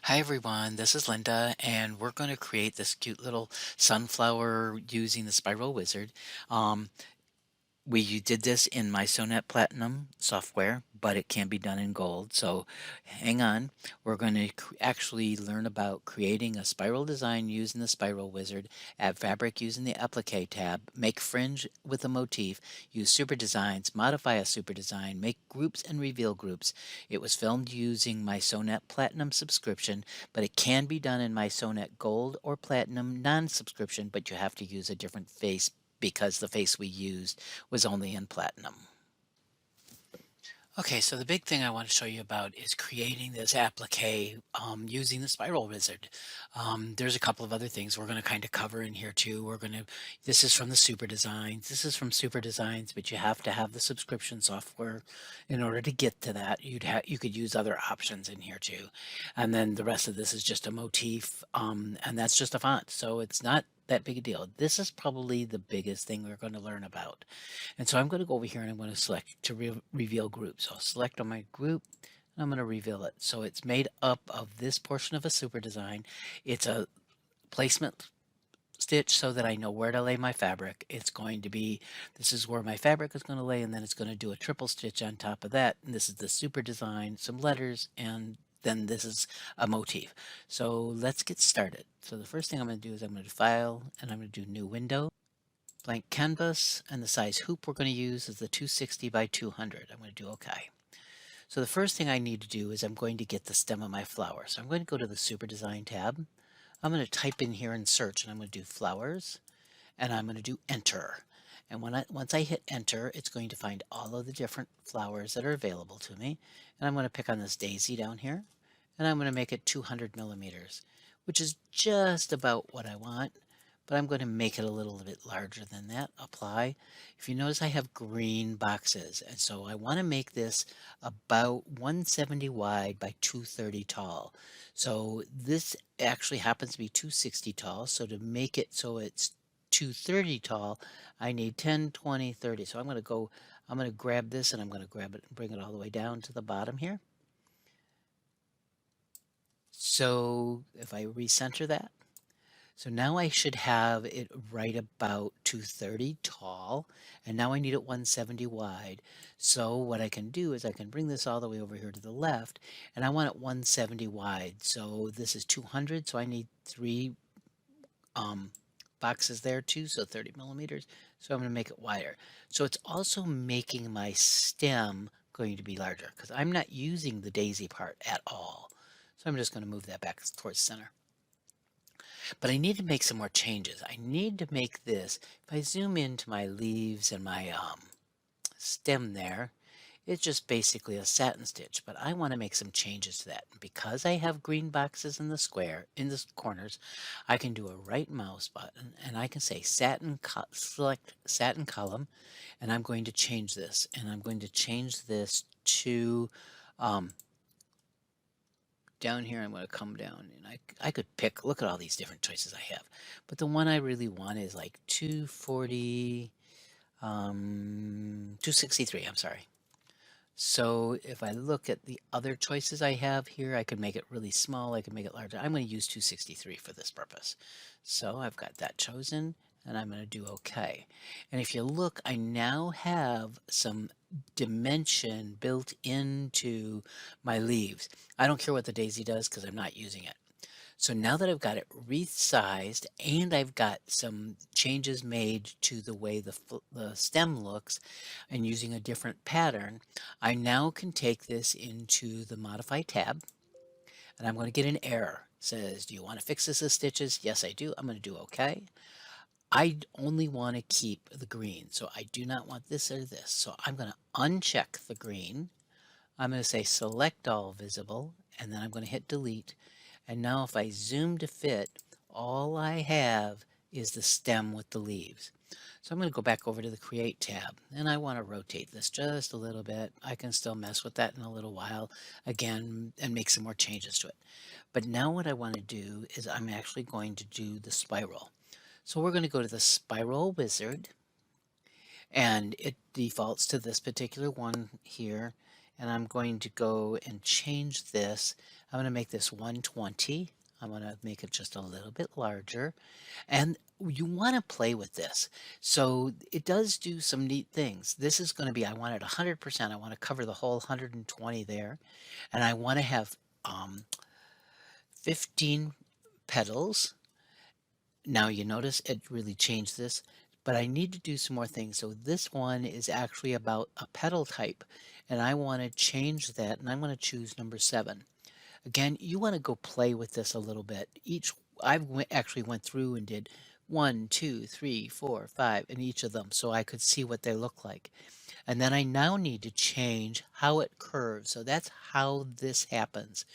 Hi everyone, this is Linda, and we're going to create this cute little sunflower using the Spiro Wizard. Um, we did this in MySewNet Platinum software, but it can be done in gold. So hang on, we're going to actually learn about creating a spiral design using the Spiro Wizard, add fabric using the Applique tab, make fringe with a motif, use super designs, modify a super design, make groups and reveal groups. It was filmed using MySewNet Platinum subscription, but it can be done in MySewNet Gold or Platinum non-subscription, but you have to use a different face because the face we used was only in Platinum. Okay, so the big thing I want to show you about is creating this applique using the Spiral Wizard. There's a couple of other things we're going to kind of cover in here too. This is from the Super Designs. This is from Super Designs, but you have to have the subscription software in order to get to that. You could use other options in here too. And then the rest of this is just a motif, and that's just a font. So it's not that big a deal. This is probably the biggest thing we're going to learn about. And so I'm going to go over here and I'm going to select to reveal group. So I'll select on my group and I'm going to reveal it. So it's made up of this portion of a super design. It's a placement stitch so that I know where to lay my fabric. It's going to be, this is where my fabric is going to lay, and then it's going to do a triple stitch on top of that. And this is the super design, some letters, and then this is a motif. So let's get started. So the first thing I'm going to do is I'm going to file and I'm going to do new window, blank canvas, and the size hoop we're going to use is the 260 by 200. I'm going to do OK. So the first thing I need to do is I'm going to get the stem of my flower. So I'm going to go to the Super Design tab. I'm going to type in here and search, and I'm going to do flowers, and I'm going to do enter. And once I hit enter, it's going to find all of the different flowers that are available to me. And I'm going to pick on this daisy down here, and I'm going to make it 200 millimeters, which is just about what I want, but I'm going to make it a little bit larger than that. Apply. If you notice, I have green boxes, and so I want to make this about 170 wide by 230 tall. So this actually happens to be 260 tall, so to make it so it's 230 tall, I need 10, 20, 30. So I'm going to grab this and I'm going to grab it and bring it all the way down to the bottom here. So if I recenter that, so now I should have it right about 230 tall, and now I need it 170 wide. So what I can do is I can bring this all the way over here to the left, and I want it 170 wide. So this is 200, so I need three boxes there too, so 30 millimeters. So I'm going to make it wider. So it's also making my stem going to be larger because I'm not using the daisy part at all. So I'm just going to move that back towards center. But I need to make some more changes. I need to make this, if I zoom into my leaves and my stem there, it's just basically a satin stitch, but I want to make some changes to that. Because I have green boxes in the square, in the corners, I can do a right mouse button and I can say select satin column, and I'm going to change this. And I'm going to change this to down here. I'm going to come down and I could pick, look at all these different choices I have, but the one I really want is like 240, 263, I'm sorry. So if I look at the other choices I have here, I could make it really small, I could make it larger. I'm going to use 263 for this purpose. So I've got that chosen and I'm going to do OK. And if you look, I now have some dimension built into my leaves. I don't care what the daisy does because I'm not using it. So now that I've got it resized and I've got some changes made to the way the stem looks and using a different pattern, I now can take this into the Modify tab, and I'm going to get an error. It says, do you want to fix this as stitches? Yes, I do. I'm going to do OK. I only want to keep the green, so I do not want this or this. So I'm going to uncheck the green. I'm going to say select all visible, and then I'm going to hit delete. And now if I zoom to fit, all I have is the stem with the leaves. So I'm going to go back over to the Create tab, and I want to rotate this just a little bit. I can still mess with that in a little while again and make some more changes to it. But now what I want to do is I'm actually going to do the spiral. So we're going to go to the Spiral Wizard, and it defaults to this particular one here. and I'm going to go and change this. I'm going to make this 120. I'm going to make it just a little bit larger. And you want to play with this. So it does do some neat things. This is going to be, I want it 100%. I want to cover the whole 120 there. And I want to have 15 petals. Now you notice it really changed this, but I need to do some more things. So this one is actually about a petal type, and I want to change that, and I'm going to choose number 7. Again, you want to go play with this a little bit. Actually went through and did 1, 2, 3, 4, 5 in each of them so I could see what they look like. And then I now need to change how it curves. So that's how this happens.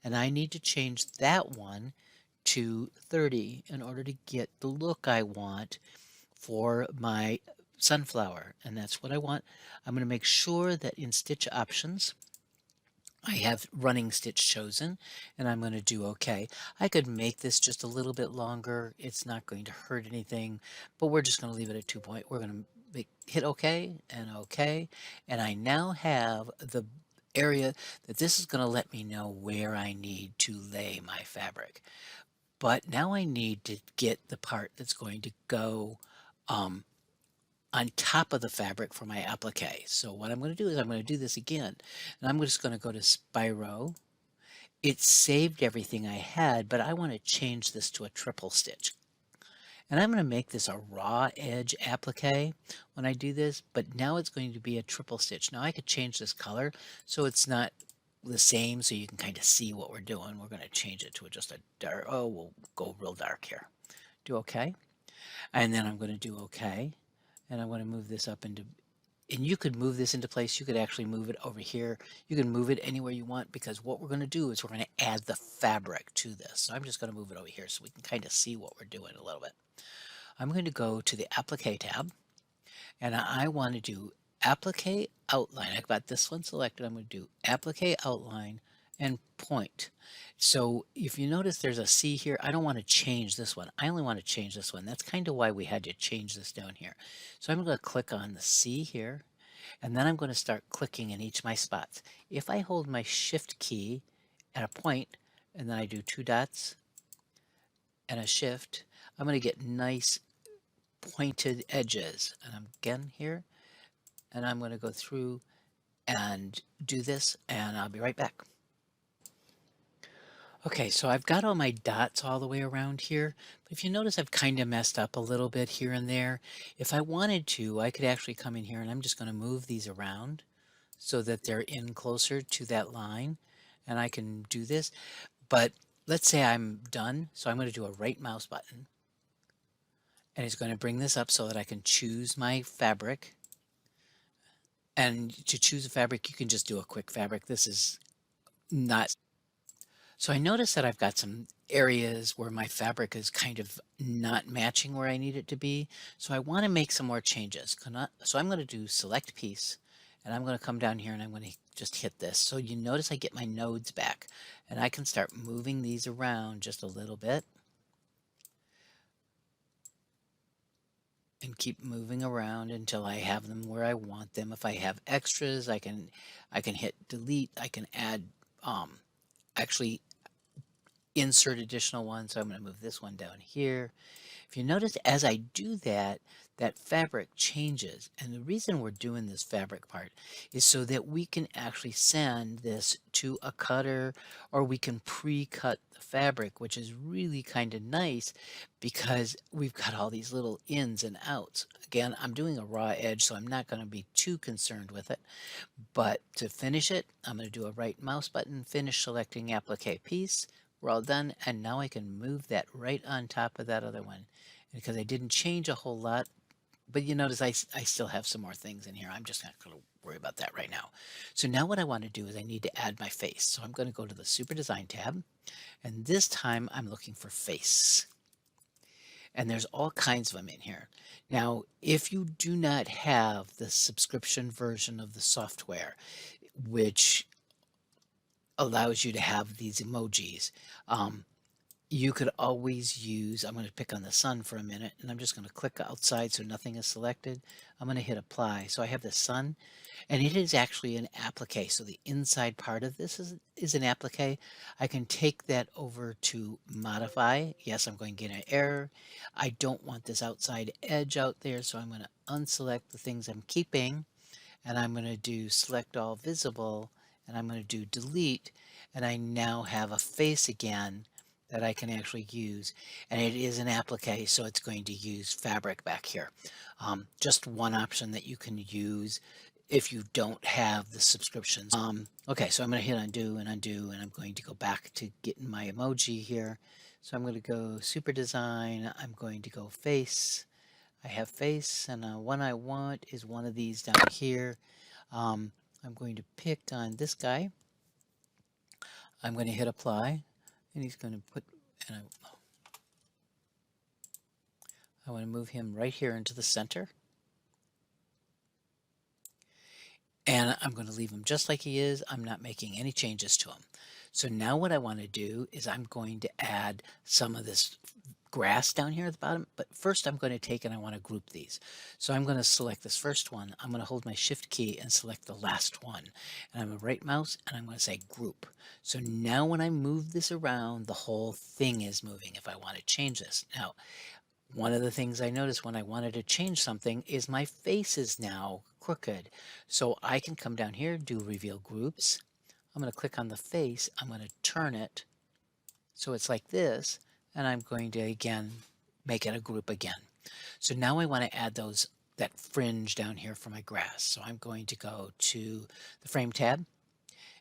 And I need to change that one to 30 in order to get the look I want for my sunflower. And that's what I want. I'm going to make sure that in stitch options, I have running stitch chosen, and I'm going to do OK. I could make this just a little bit longer. It's not going to hurt anything, but we're just going to leave it at 2 point. We're going to hit OK and OK. And I now have the area that this is going to let me know where I need to lay my fabric. But now I need to get the part that's going to go on top of the fabric for my applique. So what I'm going to do is I'm going to do this again. And I'm just going to go to Spiro. It saved everything I had, but I want to change this to a triple stitch. And I'm going to make this a raw edge applique when I do this, but now it's going to be a triple stitch. Now I could change this color so it's not the same, so you can kind of see what we're doing. We're going to change it to just a dark, oh, we'll go real dark here. Do OK. And then I'm going to do OK. And I'm going to move this up into, and you could move this into place. You could actually move it over here. You can move it anywhere you want, because what we're going to do is we're going to add the fabric to this. So I'm just going to move it over here so we can kind of see what we're doing a little bit. I'm going to go to the Applique tab, and I want to do Applique Outline. I've got this one selected. I'm going to do Applique Outline and Point. So if you notice there's a C here, I don't want to change this one. I only want to change this one. That's kind of why we had to change this down here. So I'm going to click on the C here, and then I'm going to start clicking in each of my spots. If I hold my Shift key at a point, and then I do 2 dots and a Shift, I'm going to get nice pointed edges. And I'm again here, and I'm going to go through and do this, and I'll be right back. Okay, so I've got all my dots all the way around here, but if you notice I've kind of messed up a little bit here and there. If I wanted to, I could actually come in here, and I'm just going to move these around so that they're in closer to that line, and I can do this. But let's say I'm done, so I'm going to do a right mouse button, and it's going to bring this up so that I can choose my fabric. And to choose a fabric, you can just do a quick fabric. This is not. So I notice that I've got some areas where my fabric is kind of not matching where I need it to be. So I want to make some more changes. So I'm going to do select piece, and I'm going to come down here, and I'm going to just hit this. So you notice I get my nodes back, and I can start moving these around just a little bit. And keep moving around until I have them where I want them. If I have extras, I can hit delete. I can add actually insert additional ones. So I'm going to move this one down here. If you notice, as I do that, that fabric changes. And the reason we're doing this fabric part is so that we can actually send this to a cutter, or we can pre-cut the fabric, which is really kind of nice because we've got all these little ins and outs. Again, I'm doing a raw edge, so I'm not going to be too concerned with it. But to finish it, I'm going to do a right mouse button, finish selecting applique piece. We're all done, and now I can move that right on top of that other one. And because I didn't change a whole lot, but you notice I still have some more things in here. I'm just not going to worry about that right now. So now what I want to do is I need to add my face. So I'm going to go to the Super Design tab, and this time I'm looking for face. And there's all kinds of them in here. Now, if you do not have the subscription version of the software, which allows you to have these emojis, You could always use, I'm going to pick on the sun for a minute, and I'm just going to click outside so nothing is selected. I'm going to hit apply. So I have the sun, and it is actually an applique. So the inside part of this is an applique. I can take that over to modify. Yes, I'm going to get an error. I don't want this outside edge out there, so I'm going to unselect the things I'm keeping, and I'm going to do select all visible, and I'm going to do delete, and I now have a face again that I can actually use, and it is an applique, so it's going to use fabric back here. Just one option that you can use if you don't have the subscriptions. Okay, so I'm going to hit undo, and I'm going to go back to getting my emoji here. So I'm going to go super design, I'm going to go face, I have face, and one I want is one of these down here. I'm going to pick on this guy. I'm going to hit apply, and he's going to put, and I want to move him right here into the center. And I'm going to leave him just like he is. I'm not making any changes to him. So now what I want to do is I'm going to add some of this grass down here at the bottom, but first I'm going to take and I want to group these. So I'm going to select this first one. I'm going to hold my shift key and select the last one. And I'm going to right mouse and I'm going to say group. So now when I move this around, the whole thing is moving if I want to change this. Now, one of the things I noticed when I wanted to change something is my face is now crooked. So I can come down here, do reveal groups. I'm going to click on the face. I'm going to turn it so it's like this, and I'm going to again make it a group again. So now I want to add that fringe down here for my grass. So I'm going to go to the frame tab,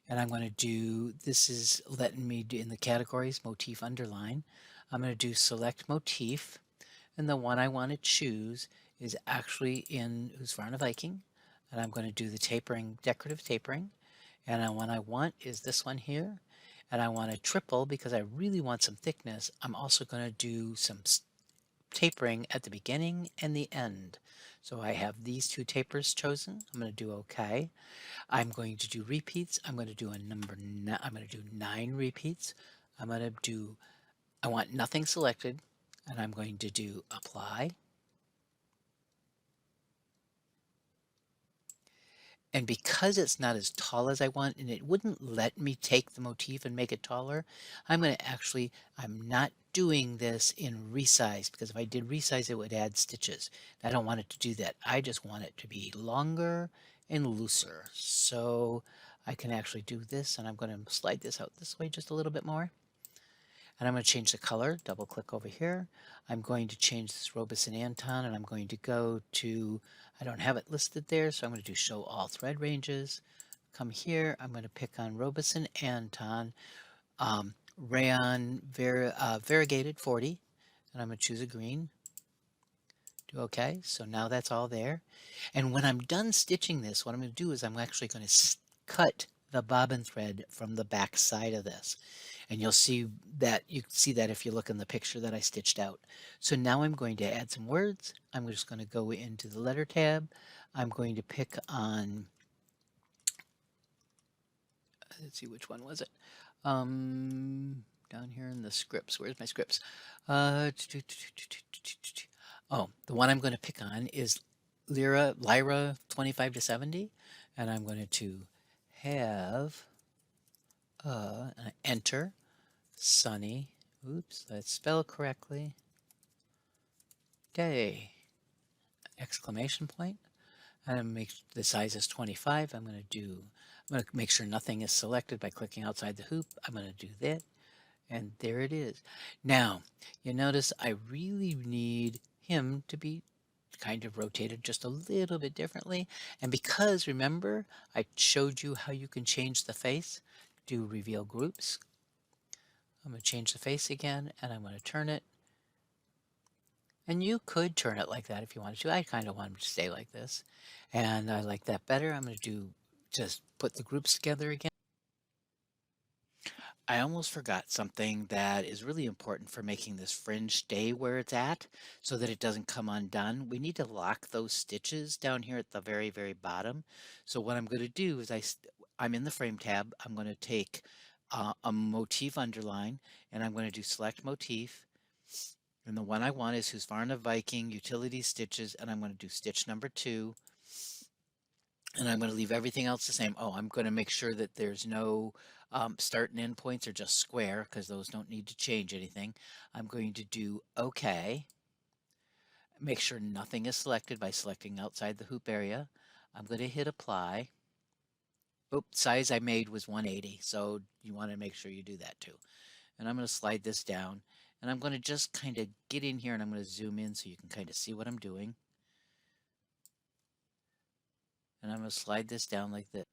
and I'm going to do, this is letting me do in the categories motif underline. I'm going to do select motif, and the one I want to choose is actually in Husqvarna Viking, and I'm going to do the tapering, decorative tapering, and the one I want is this one here, and I want to triple because I really want some thickness. I'm also going to do some tapering at the beginning and the end. So I have these two tapers chosen. I'm going to do OK. I'm going to do repeats. I'm going to do I'm going to do 9 repeats. I'm going to do, I want nothing selected, and I'm going to do apply. And because it's not as tall as I want, and it wouldn't let me take the motif and make it taller, I'm going to actually, I'm not doing this in resize, because if I did resize, it would add stitches. I don't want it to do that. I just want it to be longer and looser. So I can actually do this, and I'm going to slide this out this way just a little bit more. And I'm going to change the color, double click over here. I'm going to change this Robeson Anton, and I'm going to go to, I don't have it listed there, so I'm going to do show all thread ranges. Come here, I'm going to pick on Robeson Anton, rayon variegated 40, and I'm going to choose a green. Do OK, so now that's all there. And when I'm done stitching this, what I'm going to do is I'm actually going to cut the bobbin thread from the back side of this. And you'll see that, you can see that if you look in the picture that I stitched out. So now I'm going to add some words. I'm just going to go into the letter tab. I'm going to pick on, let's see, which one was it? Down here in the scripts. Where's my scripts? Oh, the one I'm going to pick on is Lyra 25 to 70. And I'm going to have enter sunny, oops, let's spell correctly, day, exclamation point. I'm going to make the size is 25. I'm going to make sure nothing is selected by clicking outside the hoop. I'm going to do that, and there it is. Now, you notice I really need him to be kind of rotated just a little bit differently. And because, remember, I showed you how you can change the face, do reveal groups. I'm going to change the face again, and I'm going to turn it. And you could turn it like that if you wanted to. I kind of want them to stay like this. And I like that better. I'm going to just put the groups together again. I almost forgot something that is really important for making this fringe stay where it's at so that it doesn't come undone. We need to lock those stitches down here at the very, very bottom. So what I'm going to do is I'm in the frame tab. I'm going to take a motif underline, and I'm going to do select motif. And the one I want is Husqvarna Viking utility stitches, and I'm going to do stitch number 2. And I'm going to leave everything else the same. Oh, I'm going to make sure that there's no start and end points are just square because those don't need to change anything. I'm going to do OK. Make sure nothing is selected by selecting outside the hoop area. I'm going to hit apply. Oops, size I made was 180, so you want to make sure you do that too. And I'm going to slide this down, and I'm going to just kind of get in here, and I'm going to zoom in so you can kind of see what I'm doing. And I'm going to slide this down like this.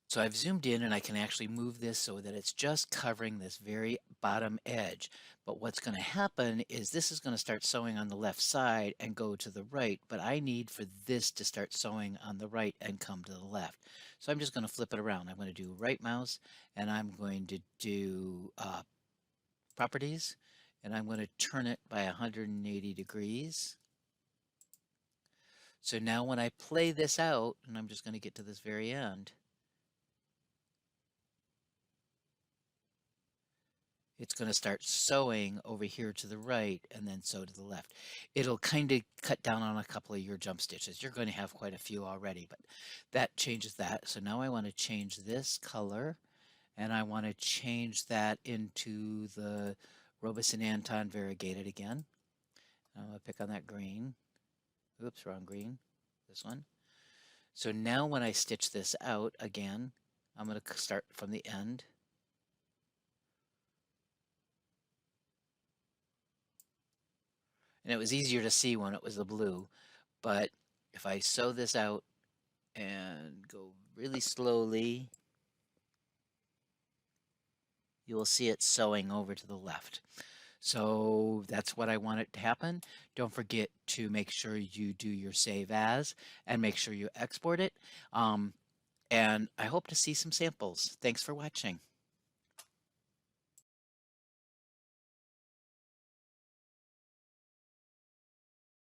So I've zoomed in, and I can actually move this so that it's just covering this very bottom edge. But what's going to happen is this is going to start sewing on the left side and go to the right, but I need for this to start sewing on the right and come to the left. So I'm just going to flip it around. I'm going to do right mouse, and I'm going to do properties, and I'm going to turn it by 180 degrees. So now when I play this out, and I'm just going to get to this very end, it's going to start sewing over here to the right and then sew to the left. It'll kind of cut down on a couple of your jump stitches. You're going to have quite a few already, but that changes that. So now I want to change this color, and I want to change that into the Robison Anton variegated again. I'm going to pick on that green. Oops, wrong green. This one. So now when I stitch this out again, I'm going to start from the end. And it was easier to see when it was the blue, but if I sew this out and go really slowly, you will see it sewing over to the left. So that's what I want it to happen. Don't forget to make sure you do your save as and make sure you export it. And I hope to see some samples. Thanks for watching.